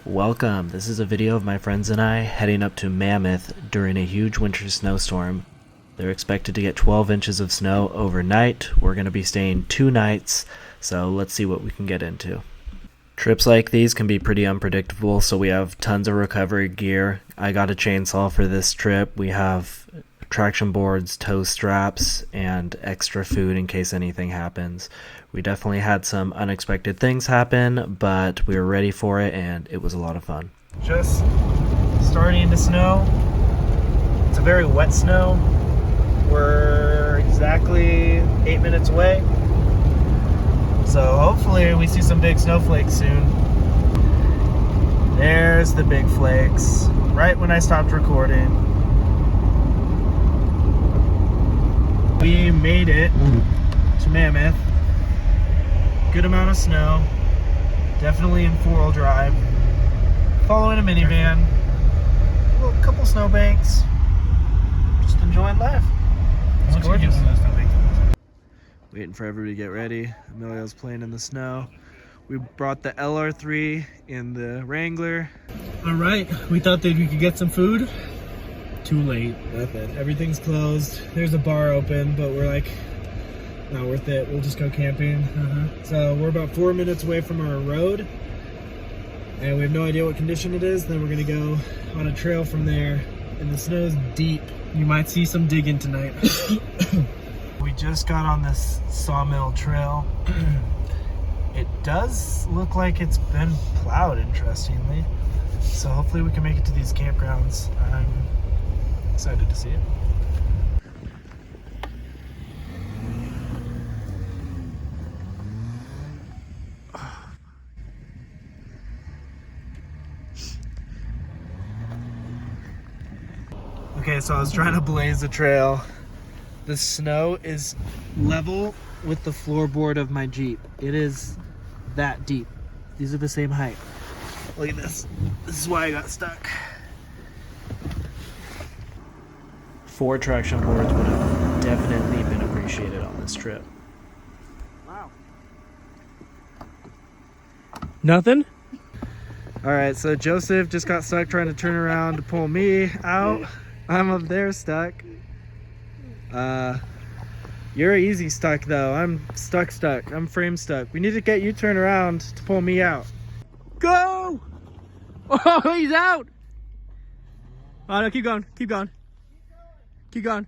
Welcome. This is a video of my friends and I heading up to Mammoth during a huge winter snowstorm. They're expected to get 12 inches of snow overnight. We're going to be staying 2 nights, so let's see what we can get into. Trips like these can be pretty unpredictable, so we have tons of recovery gear. I got a chainsaw for this trip. We have traction boards, tow straps, and extra food in case anything happens. We definitely had some unexpected things happen, but we were ready for it and it was a lot of fun. Just starting to snow. It's a very wet snow. We're exactly 8 minutes away. So hopefully we see some big snowflakes soon. There's the big flakes, right when I stopped recording. We made it to Mammoth. Good amount of snow. Definitely in 4-wheel drive. Following a minivan. A couple snowbanks. Just enjoying life. It's gorgeous. Waiting for everybody to get ready. Emilio's playing in the snow. We brought the LR3 in the Wrangler. All right, we thought that we could get some food. Too late. Nothing. Everything's closed. There's a bar open, but we're like, not worth it. We'll just go camping. So we're about 4 minutes away from our road, and we have no idea what condition it is. Then we're gonna go on a trail from there, and the snow's deep. You might see some digging tonight. We just got on this sawmill trail. It does look like it's been plowed, interestingly. So hopefully we can make it to these campgrounds. I'm excited to see it. Okay, so I was trying to blaze a trail. The snow is level with the floorboard of my Jeep. It is that deep. These are the same height. Look at this. This is why I got stuck. 4 traction boards would have definitely been appreciated on this trip. Wow. Nothing? Alright, so Joseph just got stuck trying to turn around to pull me out. I'm up there stuck. You're easy stuck though. I'm stuck. I'm frame stuck. We need to get you turned around to pull me out. Go! Oh, he's out! Oh no, keep going. Keep going. Keep going.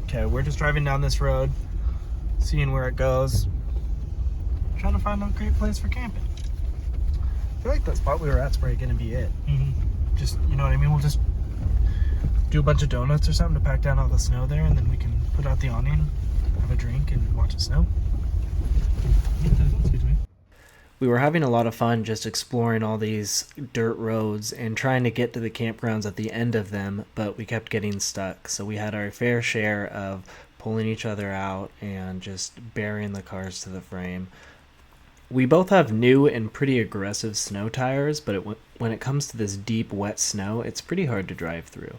Okay, we're just driving down this road, seeing where it goes, trying to find a great place for camping. I feel like that spot we were at's probably gonna be it. Just, you know what I mean? We'll just do a bunch of donuts or something to pack down all the snow there, and then we can put out the awning, have a drink, and watch it snow. Excuse me. We were having a lot of fun just exploring all these dirt roads and trying to get to the campgrounds at the end of them, but we kept getting stuck. So we had our fair share of pulling each other out and just burying the cars to the frame. We both have new and pretty aggressive snow tires, but when it comes to this deep, wet snow, it's pretty hard to drive through.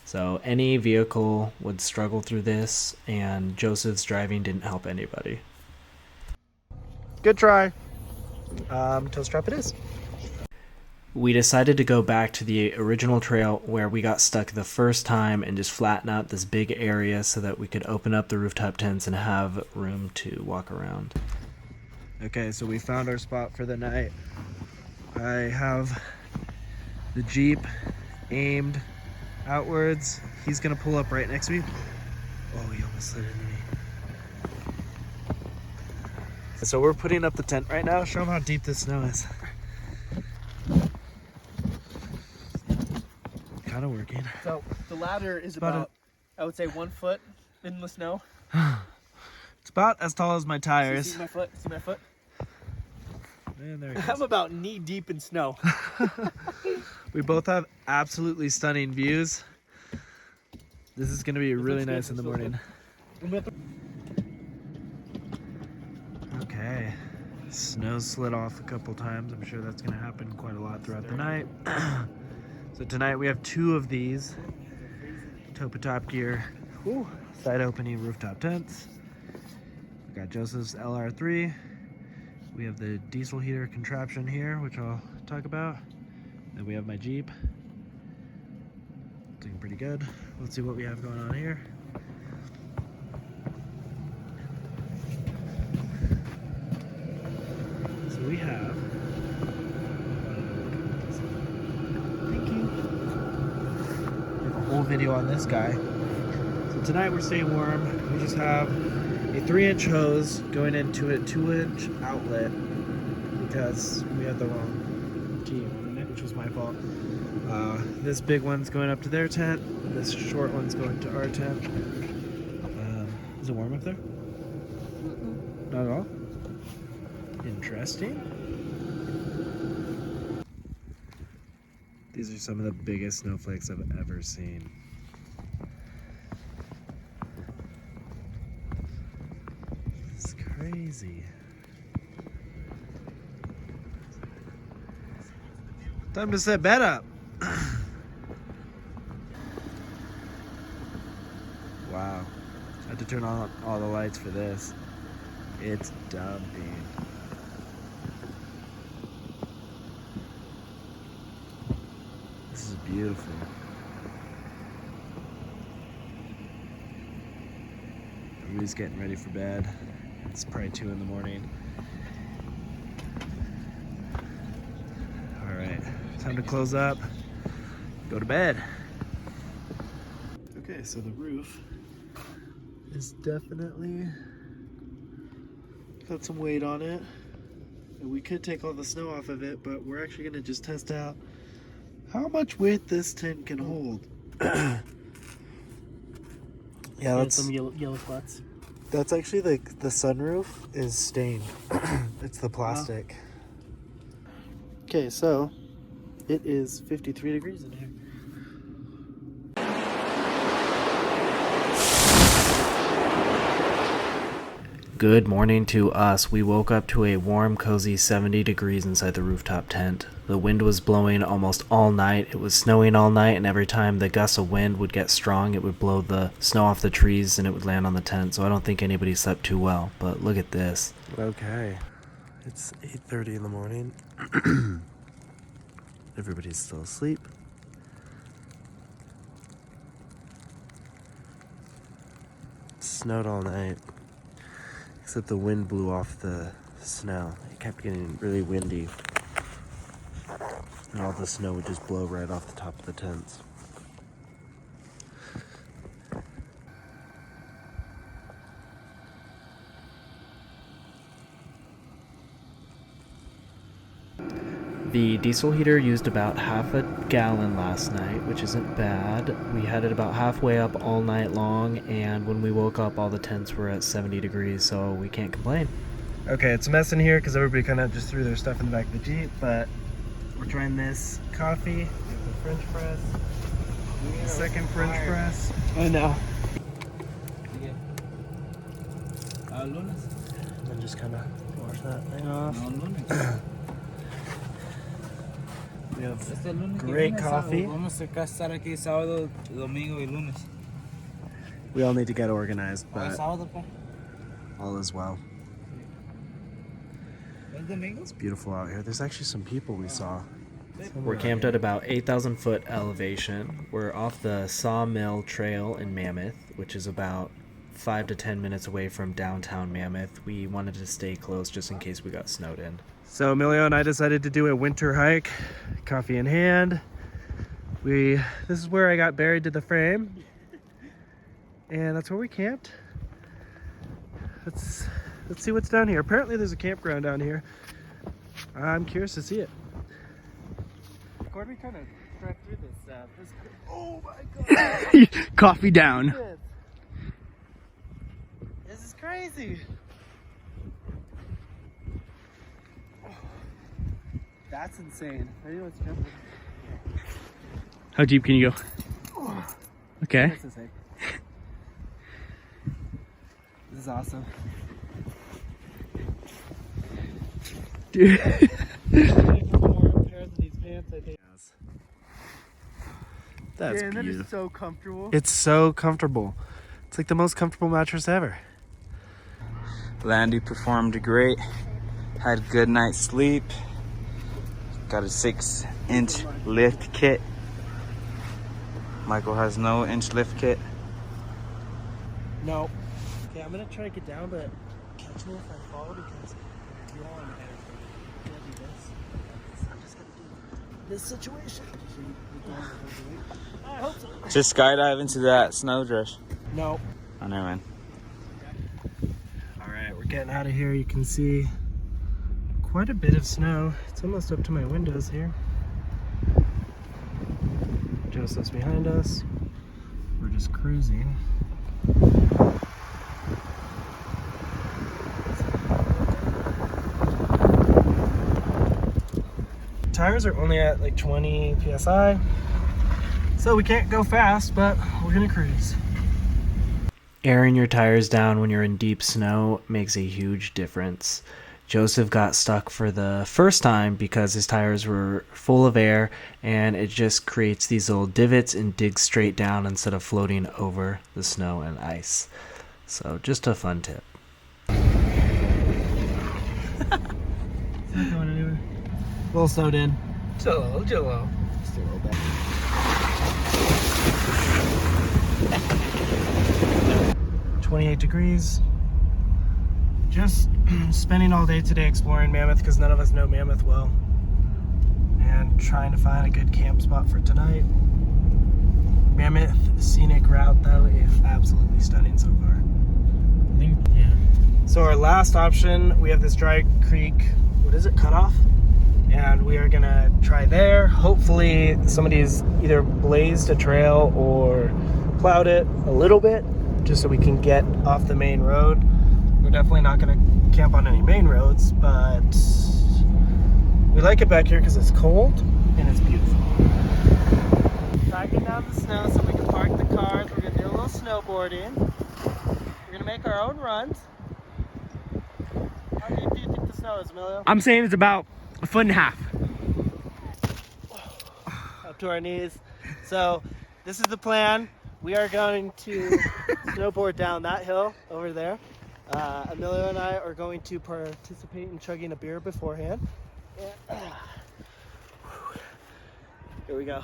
So any vehicle would struggle through this, and Joseph's driving didn't help anybody. Good try. Toe strap it is. We decided to go back to the original trail where we got stuck the first time and just flatten out this big area so that we could open up the rooftop tents and have room to walk around. Okay, so we found our spot for the night. I have the Jeep aimed outwards. He's gonna pull up right next to me. Oh, he almost slid into me. So we're putting up the tent right now. Show them how deep this snow is. Kind of working. So the ladder is about I would say 1 foot in the snow. It's about as tall as my tires. See my foot? See my foot? And there it I'm about knee deep in snow. We both have absolutely stunning views. This is going to be really nice in the morning. Okay, snow slid off a couple times. I'm sure that's going to happen quite a lot throughout the night. So tonight we have 2 of these Topa Top Gear side opening rooftop tents. We got Joseph's LR3. We have the diesel heater contraption here, which I'll talk about. Then we have my Jeep. Looking pretty good. Let's see what we have going on here. So we have, thank you. We have a whole video on this guy. So tonight we're staying warm. We just have a 3-inch hose going into a 2-inch outlet because we had the wrong key on it, which was my fault. This big one's going up to their tent. This short one's going to our tent. Is it warm up there? Not at all? Interesting. These are some of the biggest snowflakes I've ever seen. It's crazy. Time to set bed up. Wow. I had to turn on all the lights for this. It's dumping. This is beautiful. Everybody's getting ready for bed. It's probably 2 in the morning. All right, time to close up, go to bed. Okay, so the roof is definitely got some weight on it. And we could take all the snow off of it, but we're actually gonna just test out how much weight this tent can hold. Yeah, that's some yellow spots. That's actually like the sunroof is stained. It's the plastic. Okay, so it is 53 degrees in here. Good morning to us. We woke up to a warm, cozy 70 degrees inside the rooftop tent. The wind was blowing almost all night. It was snowing all night, and every time the gusts of wind would get strong, it would blow the snow off the trees and it would land on the tent. So I don't think anybody slept too well. But look at this. Okay, it's 8:30 in the morning. Everybody's still asleep. It snowed all night. Except the wind blew off the snow. It kept getting really windy. And all the snow would just blow right off the top of the tents. The diesel heater used about half a gallon last night, which isn't bad. We had it about halfway up all night long, and when we woke up, all the tents were at 70 degrees, so we can't complain. Okay, it's a mess in here because everybody kind of just threw their stuff in the back of the Jeep, but we're trying this coffee, the French press, the second French press. I know. And then just kind of wash that thing off. We have great coffee. We all need to get organized, but all is well. It's beautiful out here. There's actually some people we saw. We're camped at about 8,000 foot elevation. We're off the Sawmill Trail in Mammoth, which is about 5 to 10 minutes away from downtown Mammoth. We wanted to stay close just in case we got snowed in. So Emilio and I decided to do a winter hike, coffee in hand. This is where I got buried to the frame, and that's where we camped. Let's see what's down here. Apparently there's a campground down here. I'm curious to see it. Corby kind of tracked through this stuff. Oh my god! Coffee down. This is crazy. That's insane. Ready? Let's jump. How deep can you go? Okay. That's insane. This is awesome. Dude. I need more pairs of these pants, I think. That's Damn, that beautiful. is so comfortable. It's so comfortable. It's like the most comfortable mattress ever. Landy performed great. Had a good night's sleep. Got a 6-inch lift kit. Michael has no inch lift kit. No. Okay, I'm gonna try to get down, but catch me if I fall because you're all in the head. I'm gonna do this. I'm just gonna do this situation. I hope so. Just skydive into that snowdrift. No. Oh, never mind. Alright, we're getting out of here. You can see quite a bit of snow. It's almost up to my windows here. Joseph's behind us. We're just cruising. Tires are only at like 20 psi, so we can't go fast, but we're gonna cruise. Airing your tires down when you're in deep snow makes a huge difference. Joseph got stuck for the first time because his tires were full of air, and it just creates these little divots and digs straight down instead of floating over the snow and ice. So just a fun tip. It's not going anywhere. A little snowed in. Jello. Just a little bit. "28 degrees. Just spending all day today exploring Mammoth because none of us know Mammoth well. And trying to find a good camp spot for tonight. Mammoth scenic route though is absolutely stunning so far. I think, yeah. So our last option, we have this dry creek, what is it, cutoff? And we are gonna try there. Hopefully somebody's either blazed a trail or plowed it a little bit just so we can get off the main road. We're definitely not gonna camp on any main roads, but we like it back here because it's cold and it's beautiful. Backing down the snow so we can park the cars. We're gonna do a little snowboarding. We're gonna make our own runs. How deep do you think the snow is, Emilio? I'm saying it's about 1.5 feet. Up to our knees. So this is the plan. We are going to snowboard down that hill over there. Emilio and I are going to participate in chugging a beer beforehand. Here we go.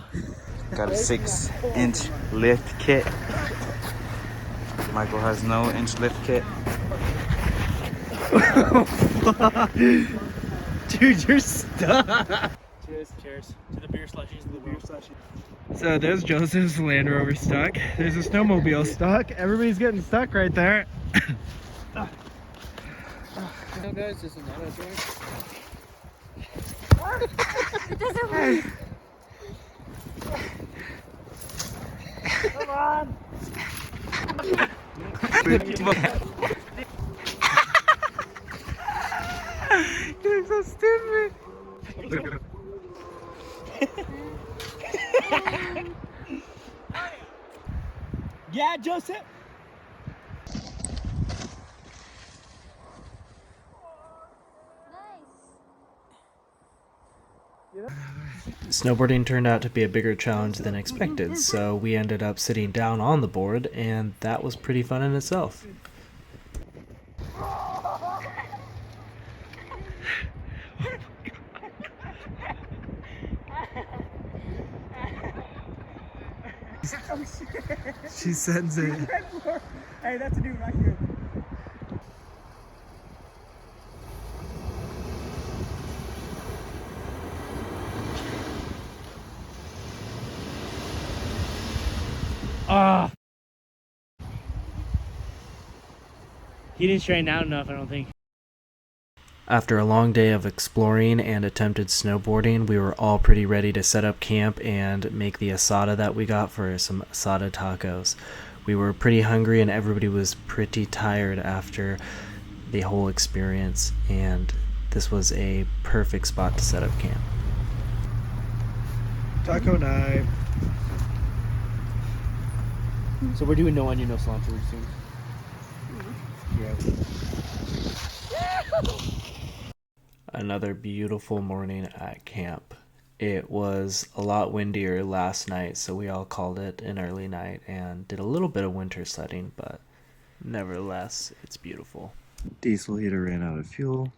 Got a 6-inch lift kit. Michael has no inch lift kit. Dude, you're stuck. Cheers. Cheers. To the beer slushies. To the beer slushies. So there's Joseph's Land Rover stuck. There's a snowmobile stuck. Everybody's getting stuck right there. No, guys, this is not a joint. It doesn't work. Come on. You're so stupid. Yeah, Joseph. Snowboarding turned out to be a bigger challenge than expected, so we ended up sitting down on the board, and that was pretty fun in itself. She sends it. Hey, that's a new record. Ah. He didn't straighten out enough, I don't think. After a long day of exploring and attempted snowboarding, we were all pretty ready to set up camp and make the asada that we got for some asada tacos. We were pretty hungry and everybody was pretty tired after the whole experience, and this was a perfect spot to set up camp. Taco night. So we're doing no onion, no cilantro soon. Another beautiful morning at camp. It was a lot windier last night, so we all called it an early night and did a little bit of winter sledding, but nevertheless, it's beautiful. Diesel heater ran out of fuel,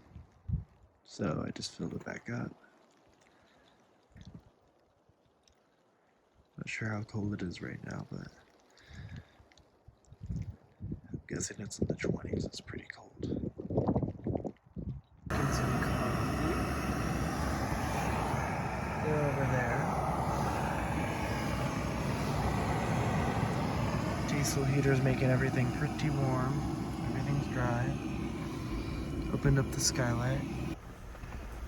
so I just filled it back up. Not sure how cold it is right now, but I'm guessing it's in the 20s. It's pretty cold. Get some coffee. They're over there. Diesel heater's making everything pretty warm. Everything's dry. Opened up the skylight.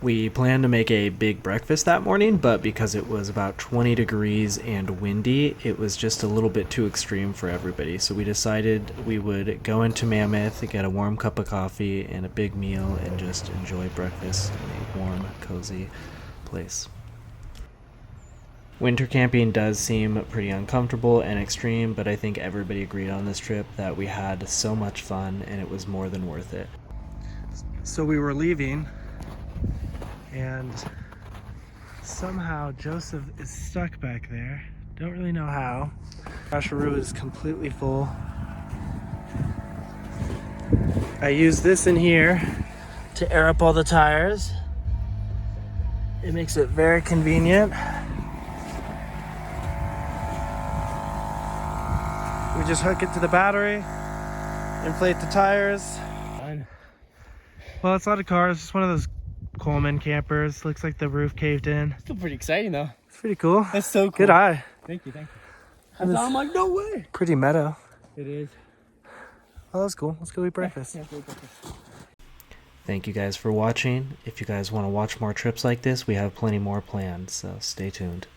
We planned to make a big breakfast that morning, but because it was about 20 degrees and windy, it was just a little bit too extreme for everybody. So we decided we would go into Mammoth, get a warm cup of coffee and a big meal, and just enjoy breakfast in a warm, cozy place. Winter camping does seem pretty uncomfortable and extreme, but I think everybody agreed on this trip that we had so much fun and it was more than worth it. So we were leaving, and somehow Joseph is stuck back there. Don't really know how. Rasharoo is completely full. I use this in here to air up all the tires. It makes it very convenient. We just hook it to the battery, inflate the tires. Well, it's a lot of cars. It's one of those Coleman campers. Looks like the roof caved in. Still pretty exciting though. It's pretty cool. That's so cool. Good eye. Thank you. I'm like, no way. Pretty meadow. It is. Oh, that's cool. Let's go eat breakfast. Yeah, go breakfast. Thank you guys for watching. If you guys want to watch more trips like this, we have plenty more planned, so stay tuned.